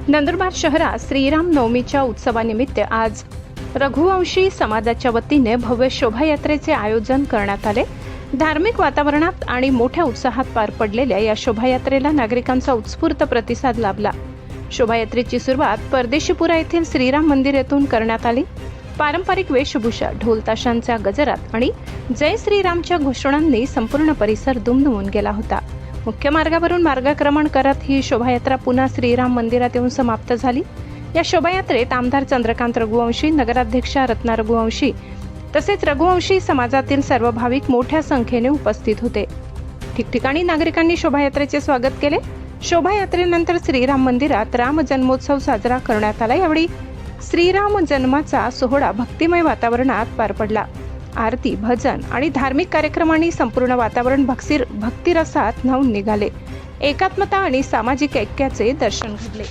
नंदुरबार शहरात श्रीराम नवमीच्या उत्सवानिमित्त आज रघुवंशी समाजाच्या वतीने भव्य शोभायात्रेचे आयोजन करण्यात आले। धार्मिक वातावरणात आणि मोठ्या उत्साहात पार पडलेल्या या शोभायात्रेला नागरिकांचा उत्स्फूर्त प्रतिसाद लाभला। शोभायात्रेची सुरुवात परदेशीपुरा येथील श्रीराम मंदिर येथून करण्यात आली। पारंपरिक वेशभूषा, ढोल ताशांच्या गजरात आणि जय श्रीरामच्या घोषणांनी संपूर्ण परिसर दुमदुमून गेला होता। मुख्य मार्गावरून मार्गक्रमण करत ही शोभायात्रा पुन्हा श्रीराम मंदिरात येऊन समाप्त झाली। या शोभायात्रेत आमदार चंद्रकांत रघुवंशी, नगराध्यक्षा रत्ना रघुवंशी तसेच रघुवंशी समाजातील सर्व भाविक मोठ्या संख्येने उपस्थित होते। ठिकठिकाणी नागरिकांनी शोभायात्रेचे स्वागत केले। शोभायात्रेनंतर श्रीराम मंदिरात राम जन्मोत्सव साजरा करण्यात आला। यावेळी श्रीराम जन्माचा सोहळा भक्तिमय वातावरणात पार पडला। आरती, भजन आणि धार्मिक कार्यक्रमांनी संपूर्ण वातावरण भक्तिरसात न्हाऊन निघाले। एकात्मता आणि सामाजिक ऐक्याचे दर्शन घडले।